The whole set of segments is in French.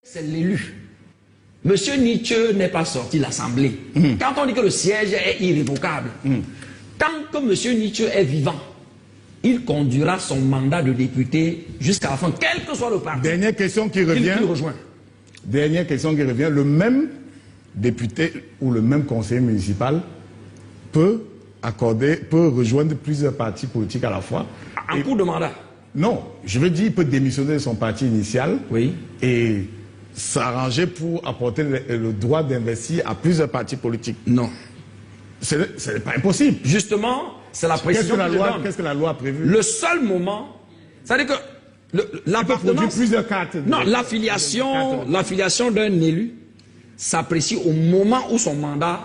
C'est l'élu. Monsieur Nietzsche n'est pas sorti de l'Assemblée. Quand on dit que le siège est irrévocable, tant que Monsieur Nietzsche est vivant, il conduira son mandat de député jusqu'à la fin, quel que soit le parti. Dernière question qui revient. Dernière question qui revient. Le même député ou le même conseiller municipal peut rejoindre plusieurs partis politiques à la fois. En cours de mandat? Non, je veux dire, il peut démissionner de son parti initial. Oui. Et s'arranger pour apporter le droit d'investir à plusieurs partis politiques. Non. Ce n'est pas impossible. Justement, c'est la précision que je donne. Qu'est-ce que la loi a prévu? Le seul moment, c'est-à-dire que l'appartenance... plusieurs cartes. Non, l'affiliation d'un élu s'apprécie au moment où son mandat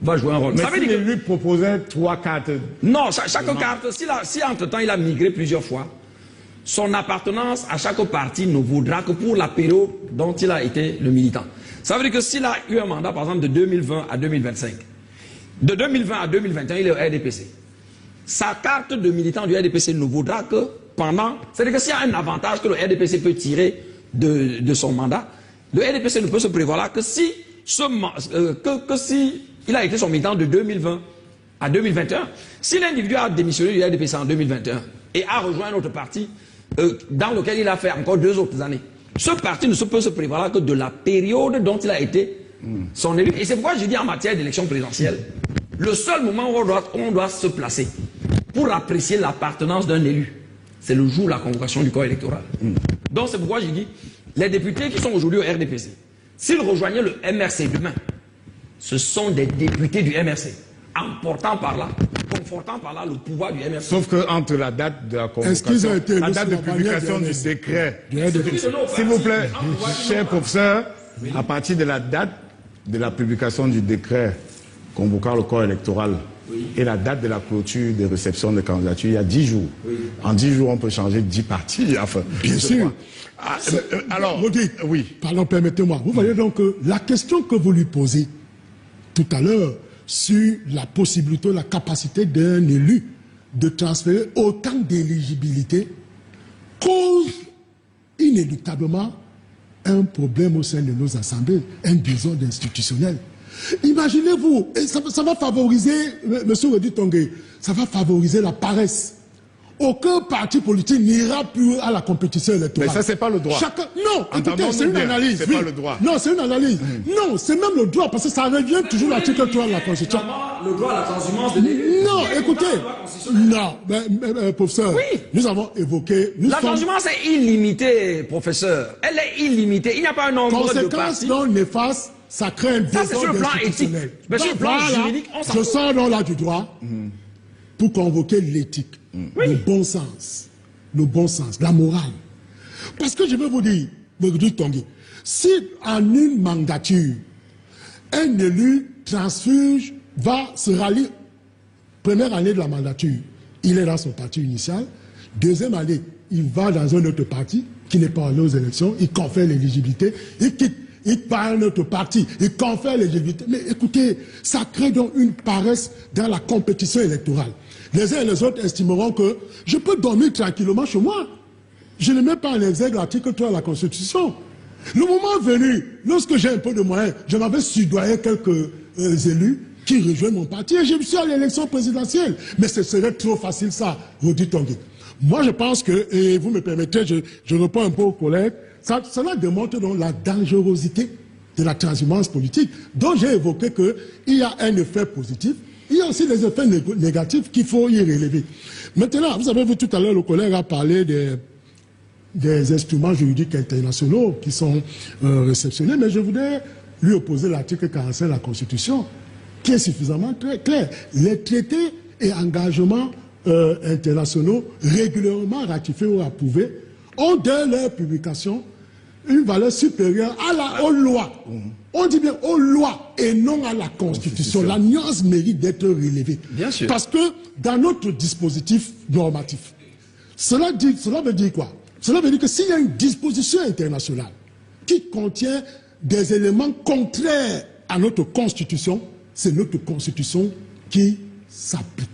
va jouer un rôle. Mais si l'élu proposait 3 cartes... Non, chaque carte, si entre-temps il a migré plusieurs fois, son appartenance à chaque parti ne vaudra que pour la période dont il a été le militant. Ça veut dire que s'il a eu un mandat, par exemple, de 2020 à 2025, de 2020 à 2021, il est au RDPC. Sa carte de militant du RDPC ne vaudra que pendant... C'est-à-dire que s'il y a un avantage que le RDPC peut tirer de son mandat, le RDPC ne peut se prévoir là que si il a été son militant de 2020 à 2021. Si l'individu a démissionné du RDPC en 2021 et a rejoint un autre parti dans lequel il a fait encore 2 autres années, ce parti ne peut se prévoir que de la période dont il a été son élu. Et c'est pourquoi je dis en matière d'élection présidentielle, le seul moment où on doit se placer pour apprécier l'appartenance d'un élu, c'est le jour de la convocation du corps électoral. Donc c'est pourquoi je dis, les députés qui sont aujourd'hui au RDPC, s'ils rejoignaient le MRC demain, ce sont des députés du MRC, confortant par là le pouvoir du MRC. Sauf qu'entre la date de la convocation, la date de publication du décret, s'il vous plaît, cher professeur, à partir de la date de la publication du décret convoquant le corps électoral et la date de la clôture des réceptions de candidatures, il y a 10 jours. En 10 jours, on peut changer 10 partis. Enfin, bien sûr. Alors, oui. Pardon, permettez-moi. Vous voyez donc la question que vous lui posez tout à l'heure sur la possibilité, la capacité d'un élu de transférer autant d'éligibilité cause inéluctablement un problème au sein de nos assemblées, un désordre institutionnel. Imaginez-vous, et ça va favoriser, monsieur Rodi Tongue, ça va favoriser la paresse. Aucun parti politique n'ira plus à la compétition électorale. Mais ça, c'est pas le droit. Non, écoutez, c'est une analyse. C'est pas le droit. Non, c'est une analyse. Non, c'est même le droit, parce que ça revient toujours à l'article 3 de la Constitution. Le droit à la transhumance de l'élu. Non, écoutez. Non, professeur. Oui. Nous avons évoqué... La transhumance est illimitée, professeur. Elle est illimitée. Il n'y a pas un nombre de partis. Conséquence non néfaste, ça crée un désordre institutionnel. Mais sur le plan juridique, on s'en fout. Je sors donc là du droit pour convoquer l'éthique. Le bon sens, la morale. Parce que je veux vous dire, Tanguy, si en une mandature, un élu transfuge va se rallier, première année de la mandature, il est dans son parti initial, deuxième année, il va dans un autre parti qui n'est pas allé aux élections, il confère l'éligibilité, il quitte. Il parle de notre parti, il confère l'éligibilité. Mais écoutez, ça crée donc une paresse dans la compétition électorale. Les uns et les autres estimeront que je peux dormir tranquillement chez moi. Je ne mets pas en exergue l'article 3 de la Constitution. Le moment venu, lorsque j'ai un peu de moyens, je m'avais sudoyé quelques élus qui rejoignent mon parti et je me suis à l'élection présidentielle. Mais ce serait trop facile ça, Rodi Tongue. Moi je pense que, et vous me permettez, je réponds un peu aux collègues, cela démontre donc la dangerosité de la transhumance politique, dont j'ai évoqué qu'il y a un effet positif, il y a aussi des effets négatifs qu'il faut y relever. Maintenant, vous avez vu tout à l'heure, le collègue a parlé des instruments juridiques internationaux qui sont réceptionnés, mais je voudrais lui opposer l'article 45 de la Constitution, qui est suffisamment très clair. Les traités et engagements internationaux régulièrement ratifiés ou approuvés ont, dès leur publication, une valeur supérieure aux lois. On dit bien aux lois et non à la Constitution. La nuance mérite d'être relevée. Bien sûr. Parce que dans notre dispositif normatif, cela veut dire quoi? Cela veut dire que s'il y a une disposition internationale qui contient des éléments contraires à notre Constitution, c'est notre Constitution qui s'applique.